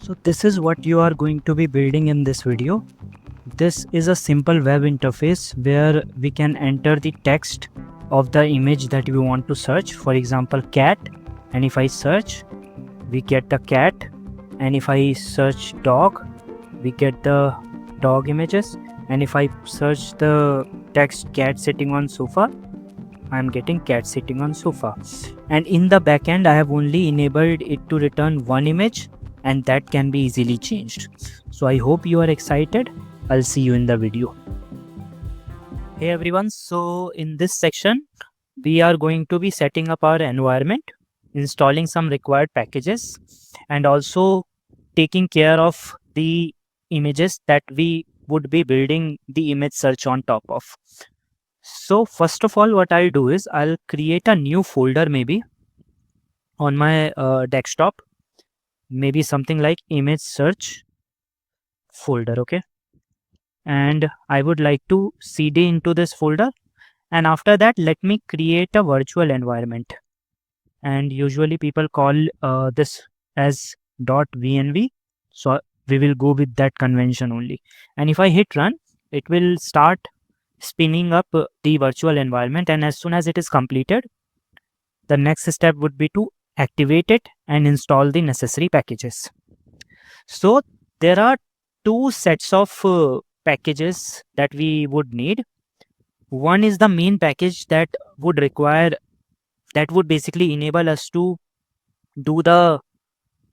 So this is what you are going to be building in this video. This is a simple web interface where we can enter the text of the image that we want to search. For example, cat, and if I search, we get the cat, and if I search dog, we get the dog images, and if I search the text cat sitting on sofa, I am getting cat sitting on sofa. And in the backend, I have only enabled it to return one image, and that can be easily changed. So I hope you are excited. I'll see you in the video. Hey everyone, so in this section we are going to be setting up our environment, installing some required packages, and also taking care of the images that we would be building the image search on top of. So first of all, what I'll do is I'll create a new folder maybe on my desktop, maybe something like image search folder. Okay, and I would like to cd into this folder, and after that let me create a virtual environment, and usually people call this as .vnv, so we will go with that convention only. And if I hit run, it will start spinning up the virtual environment, and as soon as it is completed, the next step would be to activate it and install the necessary packages. So there are two sets of packages that we would need. One is the main package that would basically enable us to do the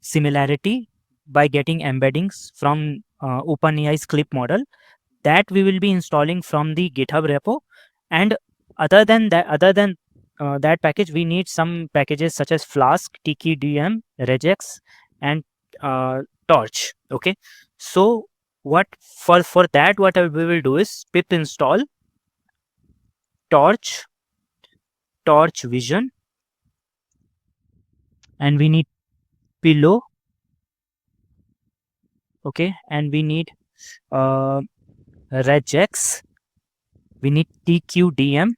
similarity by getting embeddings from OpenAI's Clip model, that we will be installing from the GitHub repo. And other than that package, we need some packages such as Flask, TKDM, Regex, and Torch. Okay, so what for that, what we will do is pip install Torch Vision, and we need Pillow. Okay, and we need Regex, we need TQDM,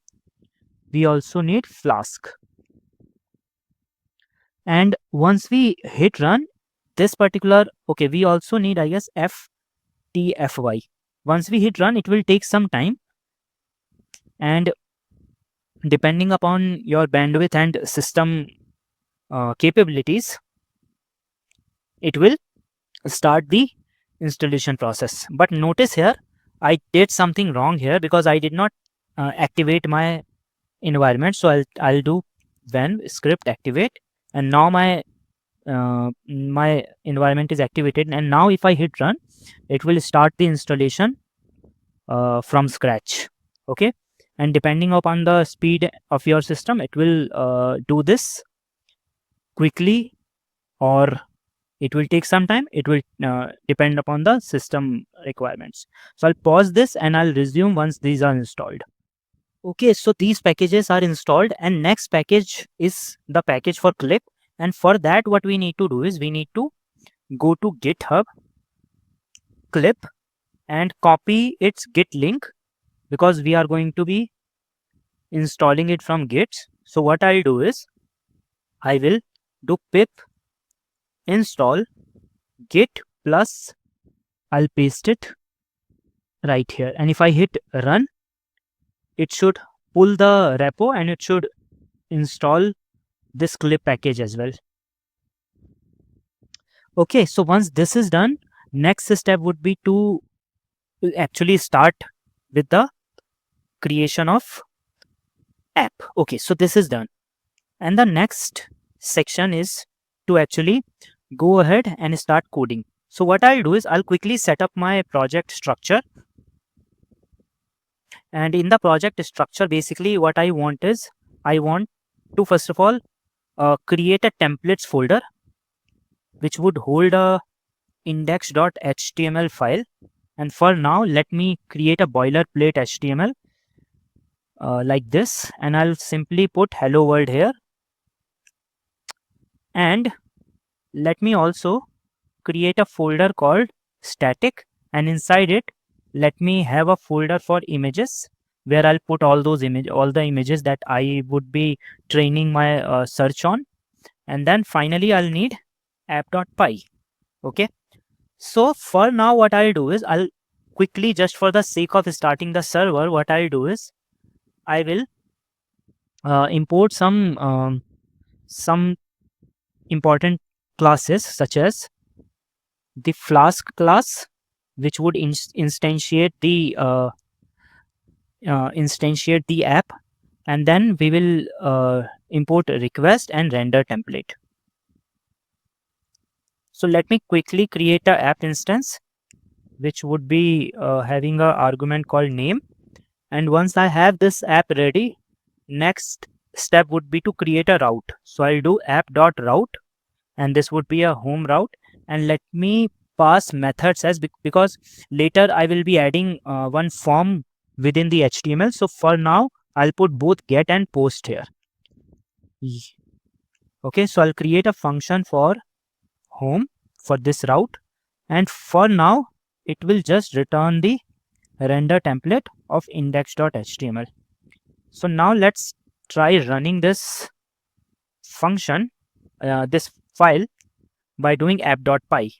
we also need Flask. And once we hit run, this particular, okay, we also need, I guess, FTFY. Once we hit run, it will take some time, and depending upon your bandwidth and system capabilities, it will start the installation process. But notice here, I did something wrong here because I did not activate my environment. So I'll do when script activate, and now my environment is activated, and now if I hit run, it will start the installation from scratch. Okay, and depending upon the speed of your system, it will do this quickly, or it will take some time. It will depend upon the system requirements. So I'll pause this and I'll resume once these are installed. Okay, so these packages are installed, and next package is the package for Clip. And for that, what we need to do is we need to go to GitHub Clip and copy its Git link, because we are going to be installing it from Git. So what I'll do is I will do pip install git plus, I'll paste it right here, and if I hit run, it should pull the repo and it should install this Clip package as well. Okay, so once this is done, next step would be to actually start with the creation of app. Okay, so this is done, and the next section is to actually go ahead and start coding. So what I'll do is I'll quickly set up my project structure, and in the project structure, basically what I want is I want to first of all create a templates folder which would hold a index.html file. And for now, let me create a boilerplate HTML like this, and I'll simply put hello world here. And let me also create a folder called static, and inside it, let me have a folder for images where I'll put all the images that I would be training my search on. And then finally I'll need app.py. Okay, So for now, what I'll do is I'll quickly, just for the sake of starting the server, what I'll do is I will import some important classes, such as the Flask class, which would instantiate the app, and then we will import a request and render template. So let me quickly create a app instance, which would be having a argument called name. And once I have this app ready, next step would be to create a route. So I'll do app.route, and this would be a home route. And let me pass methods as because later I will be adding one form within the HTML. So for now, I'll put both get and post here. Okay, so I'll create a function for home for this route, and for now it will just return the render template of index.html. So now let's try running this function, this file, by doing app.py.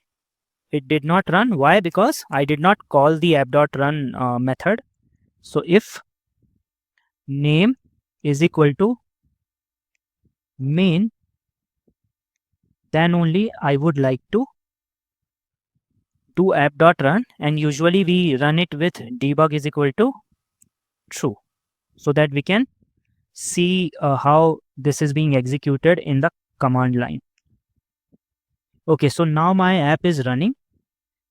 It did not run. Why? Because I did not call the app.run method. So if name is equal to main, then only I would like to do app.run, and usually we run it with debug is equal to true, so that we can see how this is being executed in the command line. Okay, so now my app is running,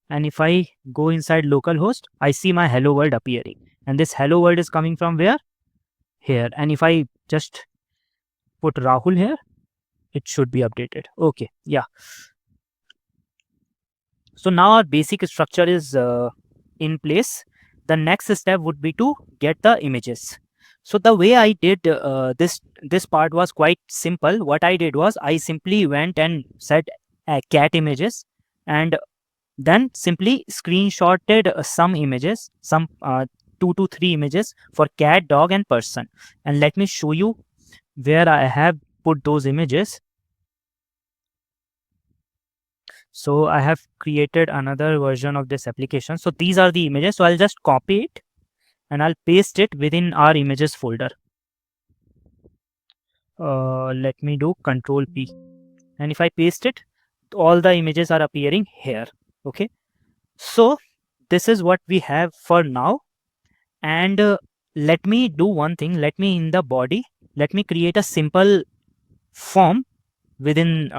and if I go inside localhost, I see my hello world appearing, and this hello world is coming from where? Here. And if I just put Rahul here, it should be updated. Okay, yeah. So now our basic structure is in place. The next step would be to get the images. So the way I did this part was quite simple. What I did was I simply went and set cat images, and then simply screenshotted some images, some 2 to 3 images for cat, dog, and person. And let me show you where I have put those images. So I have created another version of this application. So these are the images. So I'll just copy it and I'll paste it within our images folder. Let me do Control P. And if I paste it, all the images are appearing here. Okay. So this is what we have for now. And let me do one thing. Let me, in the body, let me create a simple form within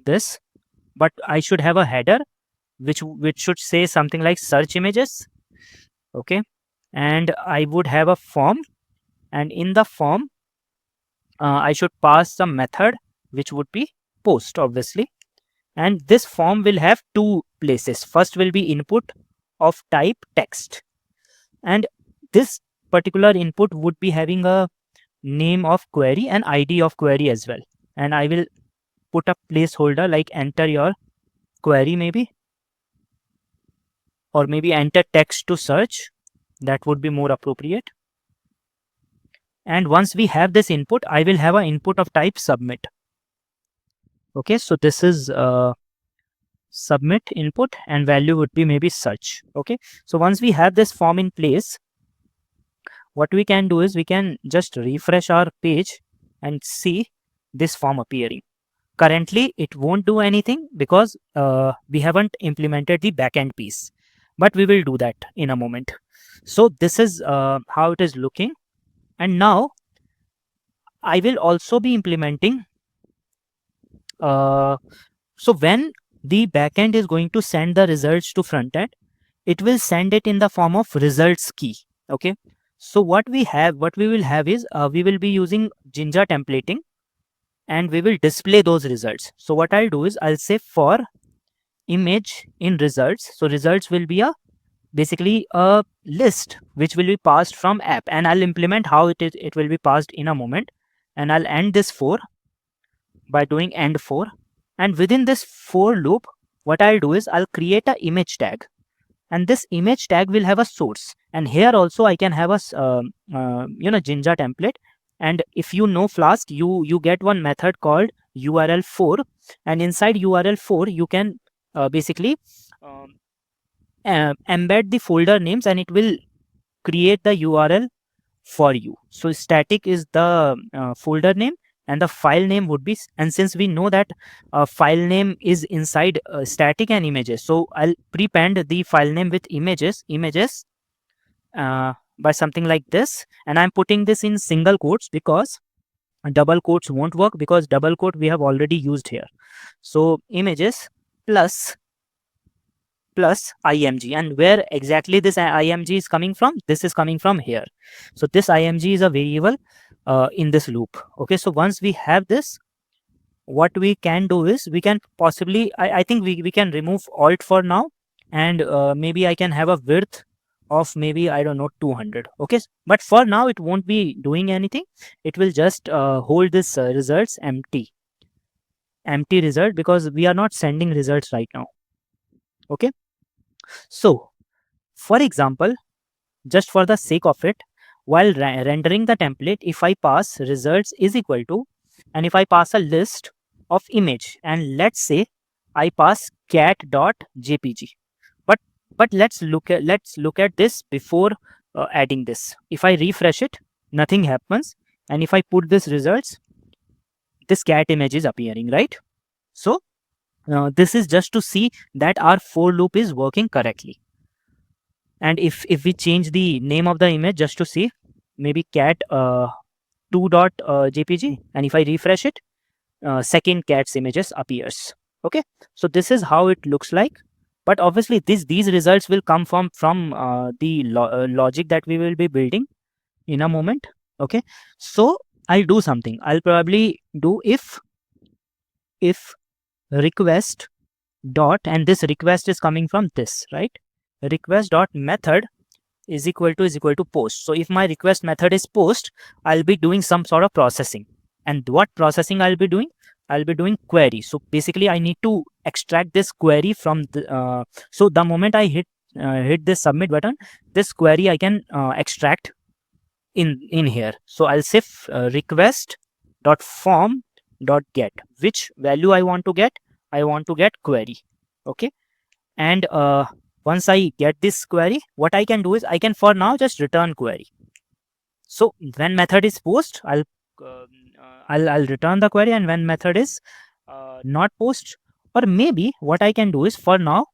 this. But I should have a header which should say something like search images. Okay. And I would have a form, and in the form I should pass some method which would be post, obviously. And this form will have two places. First will be input of type text, and this particular input would be having a name of query and ID of query as well. And I will put a placeholder like enter your query, maybe, or maybe enter text to search. That would be more appropriate. And once we have this input, I will have an input of type submit. Okay, so this is submit input, and value would be maybe search. Okay, so once we have this form in place, what we can do is we can just refresh our page and see this form appearing. Currently it won't do anything because we haven't implemented the backend piece, but we will do that in a moment. So this is how it is looking. And now I will also be implementing so when the backend is going to send the results to frontend, it will send it in the form of results key. Okay, so what we will have is we will be using Jinja templating, and we will display those results. So what I'll do is I'll say for image in results. So results will be basically a list which will be passed from app, and I'll implement how it will be passed in a moment. And I'll end this for by doing end for, and within this for loop, what I'll do is I'll create a image tag, and this image tag will have a source. And here also I can have a Jinja template. And if you know Flask, you get one method called url4, and inside url4 you can basically embed the folder names and it will create the URL for you. So static is the folder name and the file name would be, and since we know that file name is inside static and images, so I'll prepend the file name with images by something like this, and I'm putting this in single quotes because double quotes won't work, because double quote we have already used here. So images plus img, and where exactly this img is coming from, this is coming from here. So this img is a variable in this loop. Okay, so once we have this, what we can do is we can possibly, I think we can remove alt for now, and maybe I can have a width of maybe, I don't know, 200. Okay, but for now it won't be doing anything. It will just hold this results empty result, because we are not sending results right now. Okay, so for example, just for the sake of it, while rendering the template, if I pass results is equal to, and if I pass a list of image, and let's say I pass cat.jpg, but let's look at this before adding this. If I refresh it, nothing happens, and if I put this results, this cat image is appearing, right? So this is just to see that our for loop is working correctly. And if we change the name of the image just to see, maybe cat 2.jpg, and if I refresh it, second cat's images appears. Okay, so this is how it looks like, but obviously these results will come from the logic that we will be building in a moment. Okay, so I'll do something. I'll probably do if request dot, and this request is coming from this, right? Request dot method is equal to post. So if my request method is post, I'll be doing some sort of processing. And what processing I'll be doing? I'll be doing query. So basically I need to extract this query from the so the moment I hit this submit button, this query I can extract in here. So I'll say request dot form dot get, which value I want to get. I want to get query. Okay, and once I get this query, what I can do is I can for now just return query. So when method is post, I'll return the query, and when method is not post, or maybe what I can do is for now,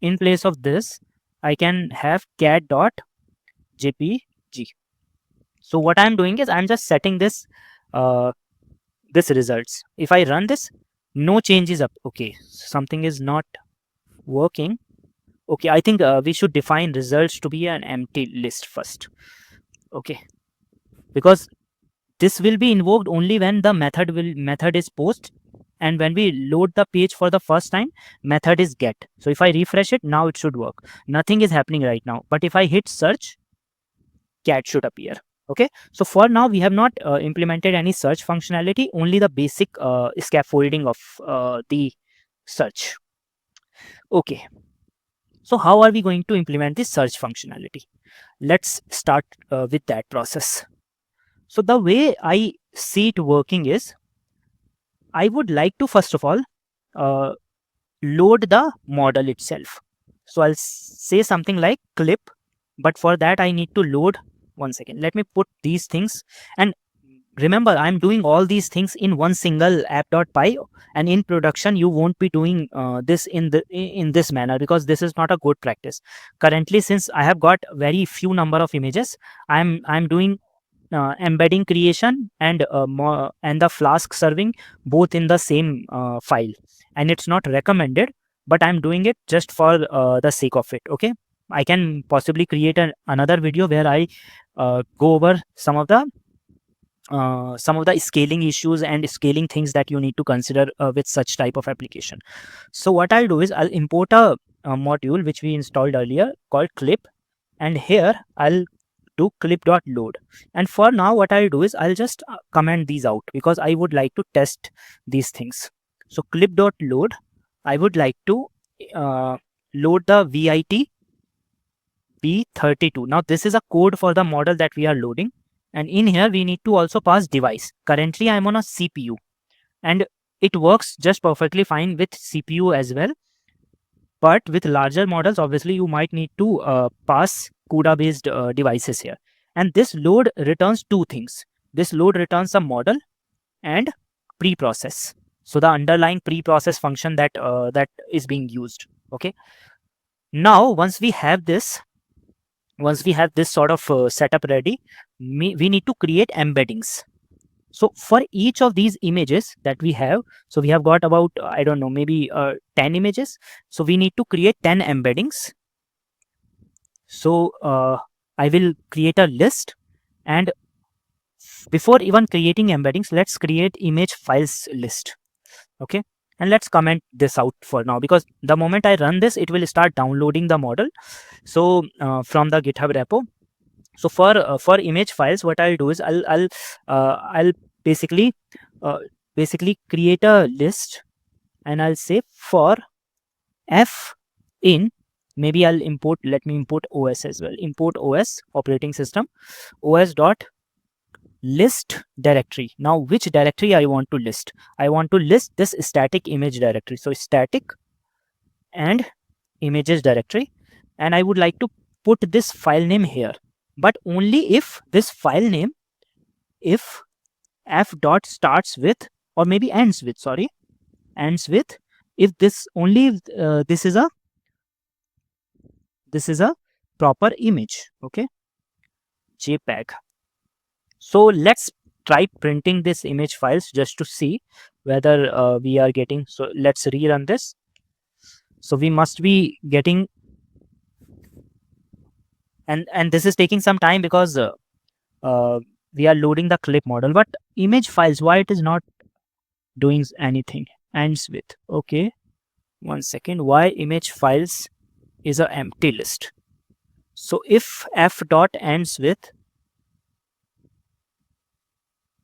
in place of this, I can have cat dot jpg. So what I'm doing is I'm just setting this this results. If I run this, no change is up. Okay, something is not working. Okay, I think we should define results to be an empty list first. Okay, because this will be invoked only when the method is post, and when we load the page for the first time, method is get. So if I refresh it, now it should work. Nothing is happening right now, but if I hit search, cat should appear. Okay, so for now we have not implemented any search functionality, only the basic scaffolding of the search. Okay, so how are we going to implement this search functionality? Let's start with that process. So the way I see it working is, I would like to first of all load the model itself. So I'll say something like clip, but for that I need to load. One second, let me put these things, and remember I'm doing all these things in one single app.py, and in production you won't be doing this in this manner, because this is not a good practice. Currently, since I have got very few number of images, I'm doing embedding creation and the Flask serving both in the same file, and it's not recommended, but I'm doing it just for the sake of it. Okay, I can possibly create another video where I go over some of the scaling issues and scaling things that you need to consider with such type of application. So what I'll do is I'll import a module which we installed earlier called clip, and here I'll do clip.load. And for now what I'll do is I'll just comment these out, because I would like to test these things. So clip.load, I would like to load the VIT B32. Now this is a code for the model that we are loading, and in here we need to also pass device. Currently I'm on a CPU, and it works just perfectly fine with CPU as well. But with larger models, obviously you might need to pass CUDA based devices here, and this load returns two things. This load returns a model and preprocess, so the underlying preprocess function that is being used. Okay, now once we have this sort of setup ready, we need to create embeddings. So for each of these images that we have, so we have got about I don't know, maybe 10 images, so we need to create 10 embeddings. So I will create a list, and before even creating embeddings, let's create image files list. Okay, and let's comment this out for now, because the moment I run this, it will start downloading the model, so from the GitHub repo. So for image files, what I'll do is I'll basically create a list, and I'll say for f in, maybe I'll import, let me import OS as well, import OS operating system, os dot list directory. Now which directory I want to list? I want to list this static image directory, so static and images directory, and I would like to put this file name here, but only if this file name, if f dot starts with, or maybe ends with, sorry, ends with, if this only if, this is a proper image. Okay, JPEG. So let's try printing this image files just to see whether we are getting. So let's rerun this. So we must be getting, and this is taking some time because we are loading the clip model, but image files, why it is not doing anything? Ends with, okay, 1 second, why image files is a empty list? So if f dot ends with,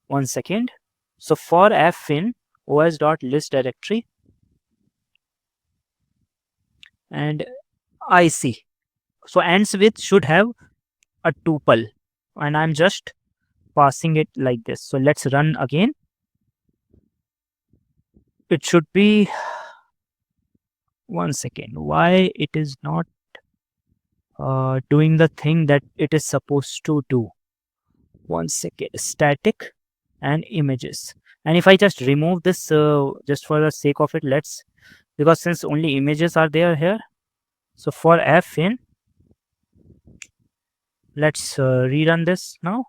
1 second, so for f in os dot list directory, and I see, so ends with should have a tuple, and I'm just passing it like this. So let's run again. It should be, 1 second, why it is not doing the thing that it is supposed to do? 1 second, static and images, and if I just remove this just for the sake of it, let's, because since only images are there here, so for f in, let's rerun this now.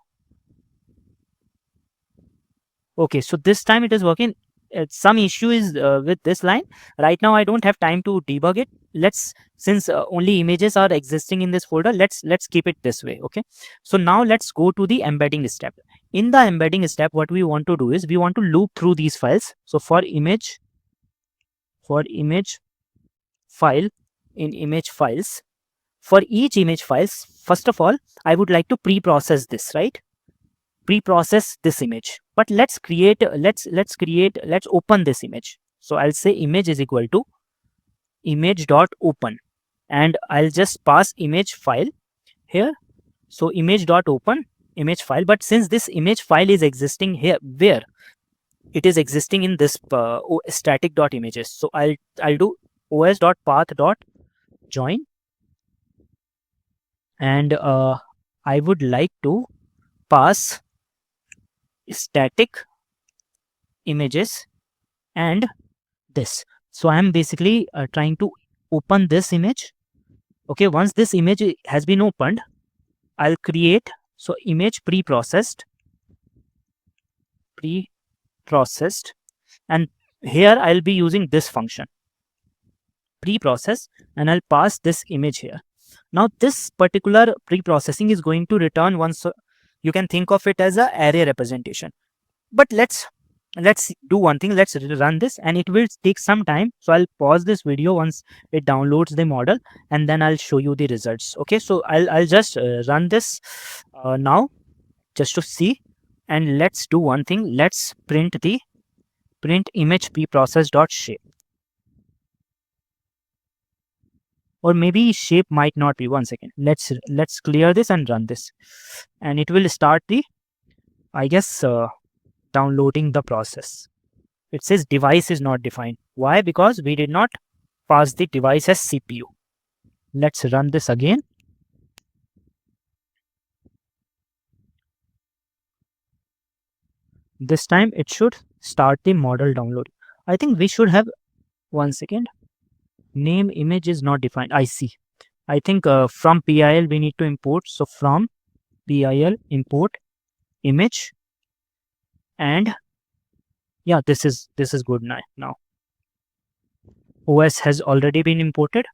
Okay, so this time it is working. Some issue is with this line. Right now I don't have time to debug it. Let's, since only images are existing in this folder, let's keep it this way. Okay, so now let's go to the embedding step. In the embedding step, what we want to do is we want to loop through these files. So for image file, in image files, for each image files, first of all I would like to pre-process this, right? Pre-process this image, but let's open this image. So I'll say image is equal to image dot open, and I'll just pass image file here. So image dot open image file, but since this image file is existing here, where it is existing in this static dot images, so I'll do os dot path dot join, and I would like to pass static images and this. So I am basically trying to open this image. Okay, once this image has been opened, I'll create, so image pre-processed, and here I'll be using this function pre-process, and I'll pass this image here. Now this particular pre-processing is going to return one, so you can think of it as a array representation. But let's do one thing, let's run this, and it will take some time. So I'll pause this video once it downloads the model, and then I'll show you the results. Okay, so I'll just run this now just to see, and let's do one thing, let's print image preprocess dot shape, or maybe shape might not be. 1 second, let's clear this and run this, and it will start the, I guess, downloading the process. It says device is not defined. Why? Because we did not pass the device as CPU. Let's run this again. This time it should start the model download. I think we should have, one second, name image is not defined. I see. I think from PIL we need to import. So from PIL import image, and yeah, this is good now. OS has already been imported.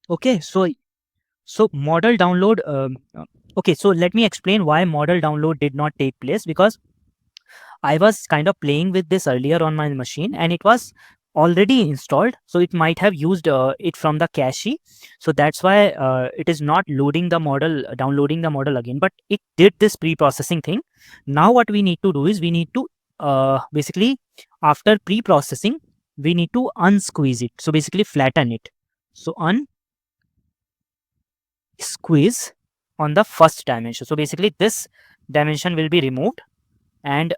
Okay, so model download. Okay, so let me explain why model download did not take place, because I was kind of playing with this earlier on my machine and it was already installed. So it might have used it from the cache. So that's why it is not loading the model, downloading the model again, but it did this pre-processing thing. Now what we need to do is we need to basically, after pre-processing, we need to unsqueeze it. So basically flatten it. So unsqueeze on the first dimension. So basically this dimension will be removed, and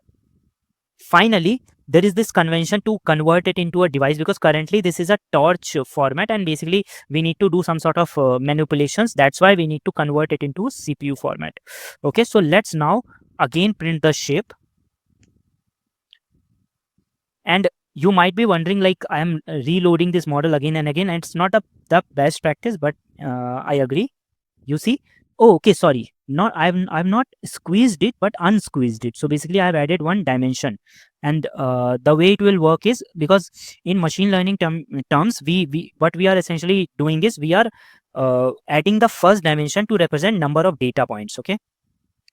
finally there is this convention to convert it into a device, because currently this is a torch format and basically we need to do some sort of manipulations. That's why we need to convert it into CPU format. Okay, so let's now again print the shape. And you might be wondering, like, I am reloading this model again and again, and it's not the best practice, but I agree. You see, oh, okay, sorry, not I've not squeezed it but unsqueezed it. So basically I've added one dimension, and the way it will work is, because in machine learning terms, we what we are essentially doing is we are adding the first dimension to represent number of data points. Okay,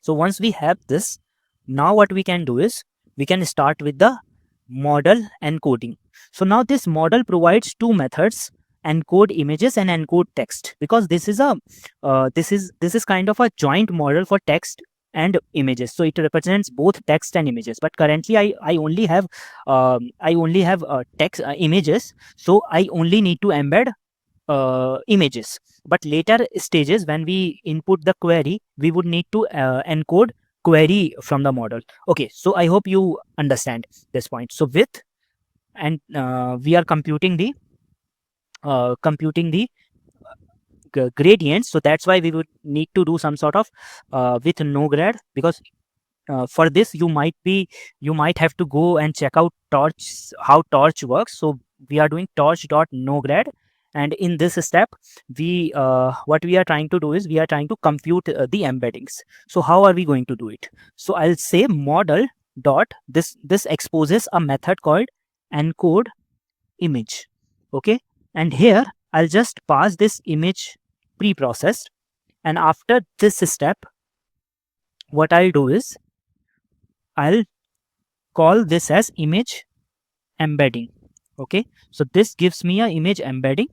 so once we have this, now what we can do is we can start with the model encoding. So now this model provides two methods: encode images and encode text, because this is a this is kind of a joint model for text and images. So it represents both text and images, but currently I only have text images, so I only need to embed images. But later stages, when we input the query, we would need to encode query from the model. Okay, so I hope you understand this point. So with, and we are computing the gradient. So that's why we would need to do some sort of with nograd, because for this you might have to go and check out torch, how torch works. So we are doing torch.nograd, and in this step we what we are trying to do is we are trying to compute the embeddings. So how are we going to do it? So I'll say model dot this exposes a method called encode image. Okay, and here I'll just pass this image pre-processed, and after this step what I'll do is I'll call this as image embedding. Okay, so this gives me a image embedding,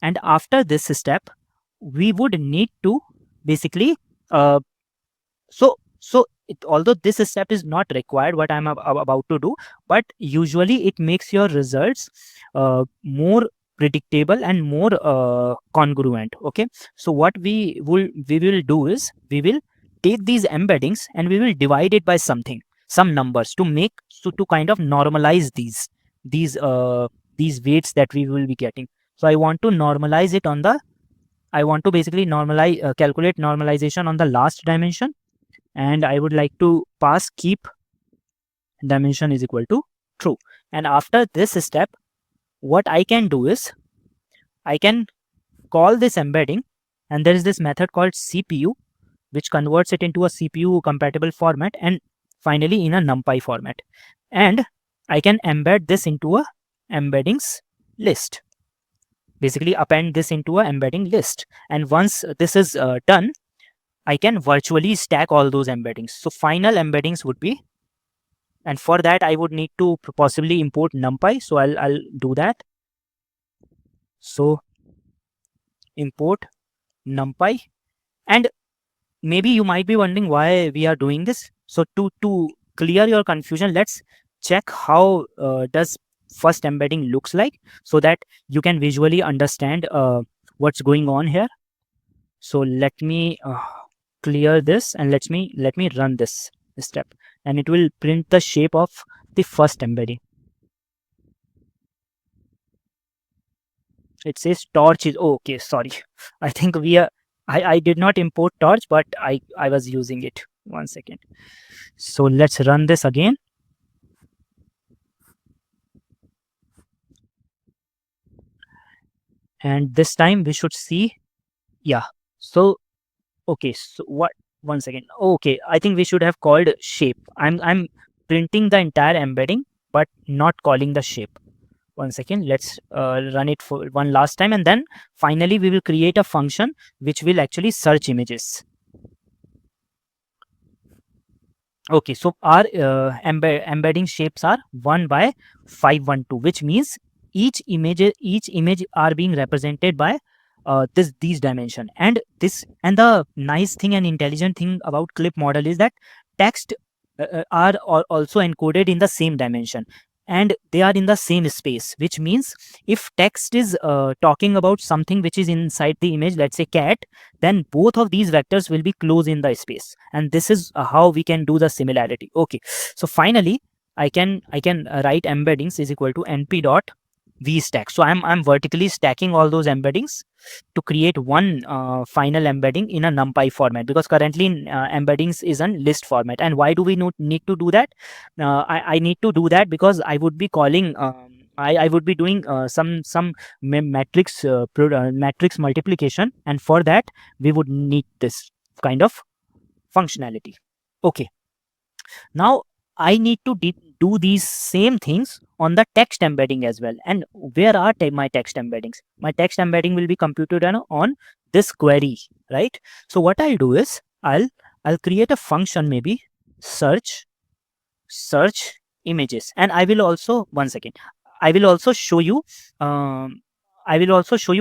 and after this step we would need to basically although this step is not required what I'm about to do, but usually it makes your results more predictable and more congruent. Okay, so what we will do is we will take these embeddings and we will divide it by something, some numbers, to make, so to kind of normalize these weights that we will be getting. So I want to normalize it on the, I want to basically normalize calculate normalization on the last dimension, and I would like to pass keep dimension is equal to true. And after this step, what I can do is I can call this embedding, and there is this method called CPU which converts it into a CPU compatible format, and finally in a numpy format. And I can embed this into a embeddings list, basically append this into a embedding list. And once this is done, I can virtually stack all those embeddings. So final embeddings would be, and for that I would need to possibly import numpy. So I'll do that. So import numpy, and maybe you might be wondering why we are doing this. So to clear your confusion, let's check how does first embedding looks like, so that you can visually understand what's going on here. So let me clear this and let me run this step, and it will print the shape of the first embedding. It says torch is, oh, okay, sorry. I think we are, I did not import torch, but I was using it. 1 second. So let's run this again. And this time we should see, yeah. So okay, so what, 1 second. Okay, I think we should have called shape. I'm printing the entire embedding but not calling the shape. 1 second, let's run it for one last time, and then finally we will create a function which will actually search images. Okay, so our embedding shapes are 1 by 512, which means each image are being represented by these dimension. And the nice thing and intelligent thing about clip model is that text are also encoded in the same dimension, and they are in the same space, which means if text is talking about something which is inside the image, let's say cat, then both of these vectors will be close in the space, and this is how we can do the similarity. Okay, so finally I can write embeddings is equal to np dot vstack. So I'm vertically stacking all those embeddings to create one final embedding in a numpy format, because currently embeddings is in list format. And why do we need to do that? I need to do that because I would be calling I would be doing some matrix multiplication, and for that we would need this kind of functionality. Okay, now I need to do these same things on the text embedding as well. And where are my text embeddings? My text embedding will be computed on this query, right? So what I'll do is I'll create a function, maybe search images, and I will also, 1 second, I will also show you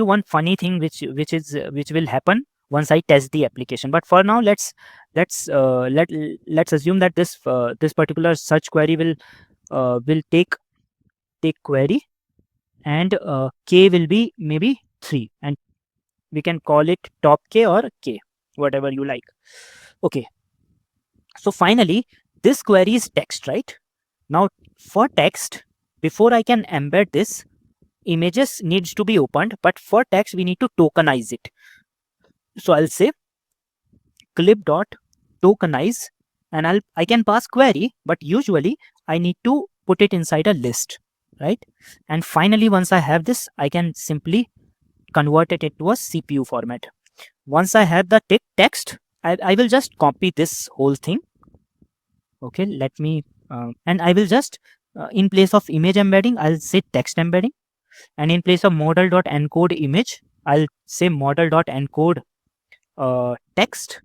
one funny thing which will happen once I test the application. But for now, let's assume that this particular search query will take query, and k will be maybe 3, and we can call it top k or k, whatever you like. Okay, so finally this query is text, right? Now for text, before I can embed this, images needs to be opened, but for text we need to tokenize it. So I'll say clip dot tokenize, and I can pass query, but usually I need to put it inside a list, right? And finally, once I have this, I can simply convert it into a CPU format. Once I have the text, I will just copy this whole thing. Okay, let me and I will just in place of image embedding, I'll say text embedding, and in place of model.encode image, I'll say model.encode text,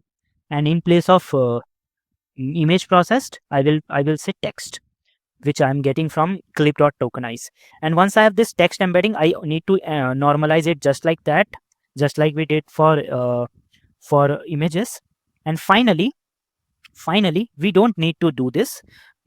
and in place of image processed, I will say text, which I'm getting from clip.tokenize. And once I have this text embedding, I need to normalize it just like that, just like we did for images. And finally we don't need to do this,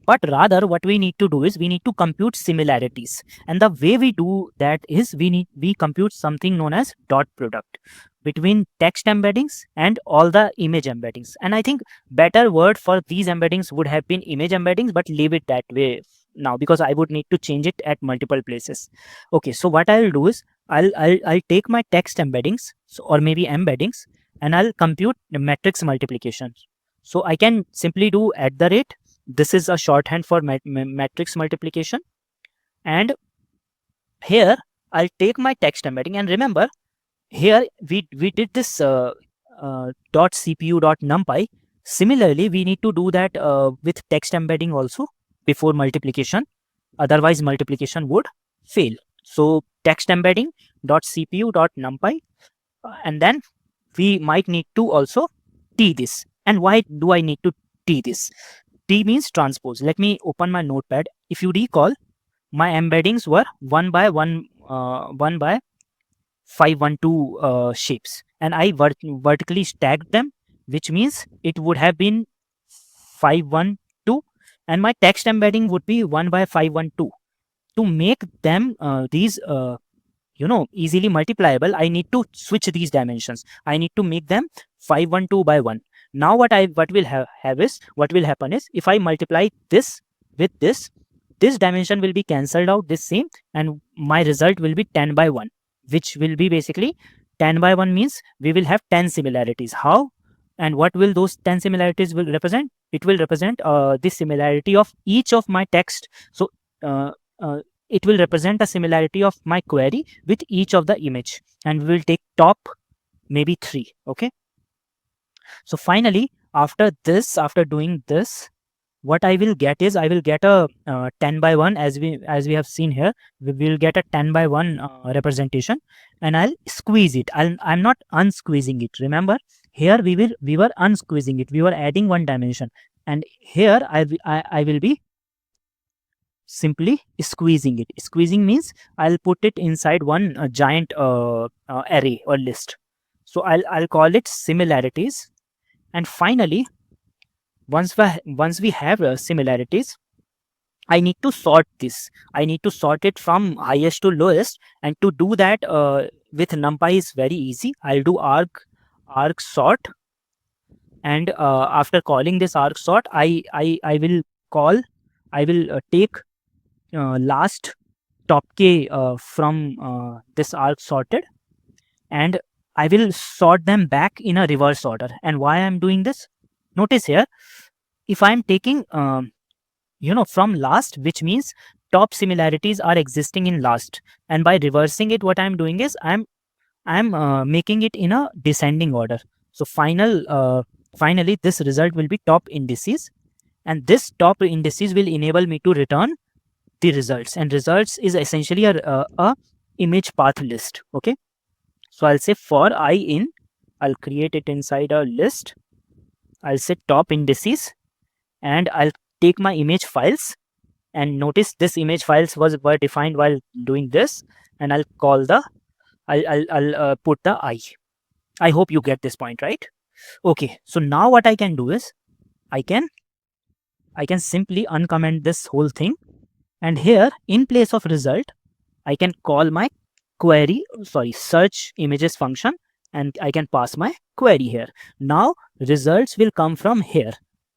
but rather what we need to do is we need to compute similarities. And the way we do that is we compute something known as dot product between text embeddings and all the image embeddings. And I think better word for these embeddings would have been image embeddings, but leave it that way now because I would need to change it at multiple places. Okay, so what I'll do is I'll take my text embeddings, or maybe embeddings, and I'll compute the matrix multiplication. So I can simply do @ this is a shorthand for matrix multiplication, and here I'll take my text embedding, and remember here we did this dot cpu dot numpy. Similarly, we need to do that with text embedding also before multiplication, otherwise multiplication would fail. So text embedding dot cpu dot numpy, and then we might need to also t this. And why do I need to t this? T means transpose. Let me open my notepad. If you recall, my embeddings were 1 by 512 shapes, and I vertically stacked them, which means it would have been 512, and my text embedding would be 1 by 512. To make them these easily multipliable, I need to switch these dimensions. I need to make them 512 by 1. Now what will happen is, if I multiply this with this dimension will be cancelled out, this same, and my result will be 10 by 1, which will be basically 10 by 1 means we will have 10 similarities. How and what will those 10 similarities will represent? It will represent the similarity of each of my text. So uh, uh, it will represent a similarity of my query with each of the image, and we will take top maybe 3. Okay, so finally, after doing this, what I will get is, I will get a 10 by 1, as we have seen here. We will get a 10 by 1 representation, and I'll squeeze it. I'm not unsqueezing it. Remember, here we were unsqueezing it. We were adding one dimension, and here I will be simply squeezing it. Squeezing means I'll put it inside one giant array or list. So I'll call it similarities. And finally, once we have similarities, I need to sort this. I need to sort it from highest to lowest, and to do that with NumPy is very easy. I'll do arg sort, and after calling this arg sort, I will call I will take last top k from this arg sorted, and I will sort them back in a reverse order. And why I'm doing this? Notice here, if I'm taking from last, which means top similarities are existing in last, and by reversing it, what I'm doing is I'm making it in a descending order. So finally this result will be top indices, and this top indices will enable me to return the results, and results is essentially a image path list. Okay, so I'll say for I in, I'll create it inside a list. I'll say top indices, and I'll take my image files, and notice this image files were defined while doing this, and I'll call the I'll put the I hope you get this point, right? Okay, so now what I can do is, I can simply uncomment this whole thing, and here in place of result, I can call my search images function, and I can pass my query here. Now results will come from here.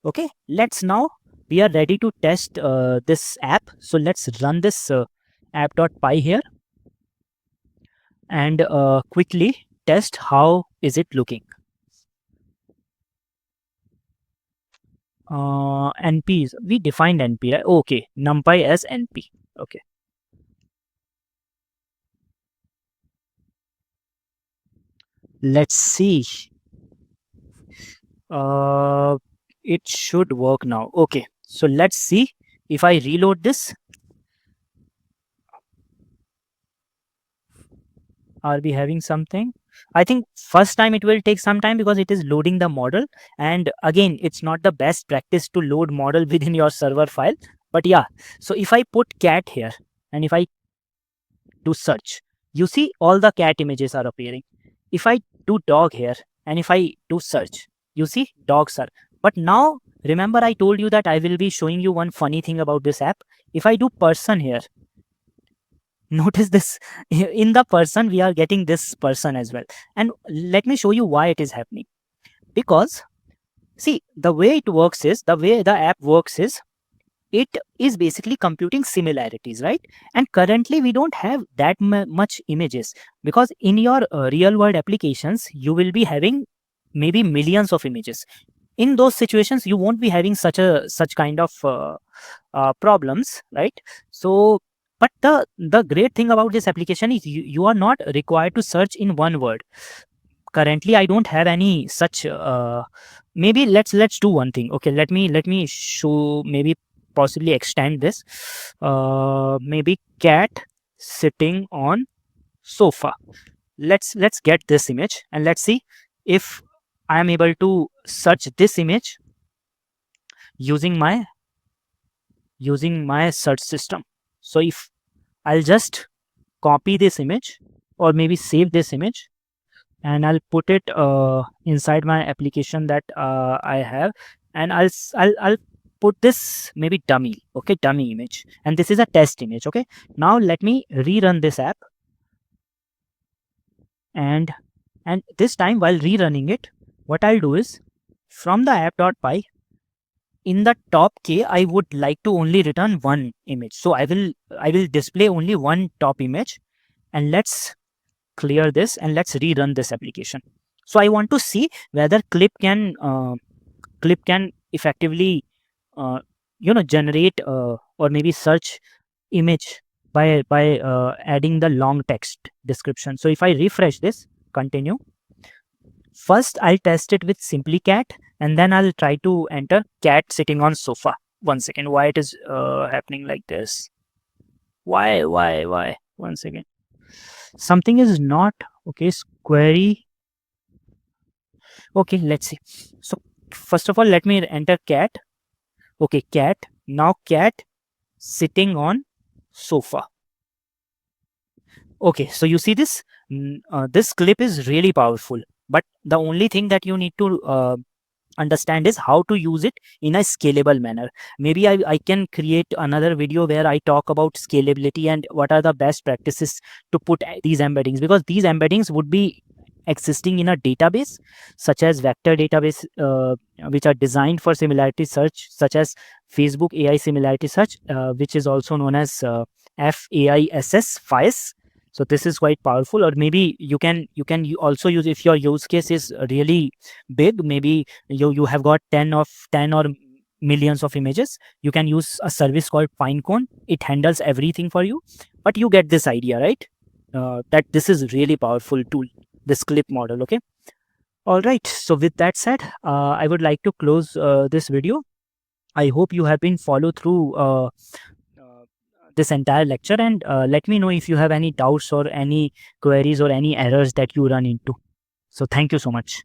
Okay, let's now, we are ready to test this app. So let's run this app.py here, and quickly test how is it looking. NPs, we defined NP, right? Okay, NumPy as NP. Okay, let's see. It should work now. Okay, so let's see if I reload this. Are we having something? I think first time it will take some time because it is loading the model, and again, it's not the best practice to load model within your server file. But yeah, so if I put cat here, and if I do search, you see all the cat images are appearing. If I do dog here, and if I do search, you see dogs are. But now remember, I told you that I will be showing you one funny thing about this app. If I do person here, notice this, in the person we are getting this person as well. And let me show you why it is happening. Because see, the way the app works is, it is basically computing similarities, right? And currently we don't have that much images, because in your real world applications you will be having maybe millions of images. In those situations you won't be having such kind of problems, right? So but the great thing about this application is, you are not required to search in one word. Currently I don't have any such maybe let's do one thing. Okay, let me show, maybe possibly extend this, maybe cat sitting on sofa. Let's get this image, and let's see if I am able to search this image using my search system. So if I'll just copy this image, or maybe save this image, and I'll put it inside my application that I have, and I'll put this maybe dummy. Okay, dummy image, and this is a test image. Okay, now let me rerun this app, and this time while rerunning it, what I'll do is, from the app.py, in the top k, I would like to only return one image. So I will display only one top image, and let's clear this and let's rerun this application. So I want to see whether clip can effectively generate or maybe search image by adding the long text description. So if I refresh this, continue, first I'll test it with simply cat, and then I'll try to enter cat sitting on sofa. One second, why it is happening like this? Why? One second, something is not okay. Query. Okay, let's see. So first of all, let me enter cat. Okay, cat. Now cat sitting on sofa. Okay, so you see this. This clip is really powerful, but the only thing that you need to understand is how to use it in a scalable manner. Maybe I can create another video where I talk about scalability and what are the best practices to put these embeddings, because these embeddings would be existing in a database such as vector database, which are designed for similarity search, such as Facebook AI similarity search, which is also known as FAISS. So this is quite powerful. Or maybe you also use, if your use case is really big, maybe you have got 10 or millions of images, you can use a service called Pinecone. It handles everything for you, but you get this idea, right? That this is really powerful tool, this clip model. Okay, all right, so with that said, I would like to close this video. I hope you have been follow through this entire lecture, and let me know if you have any doubts or any queries or any errors that you run into. So thank you so much.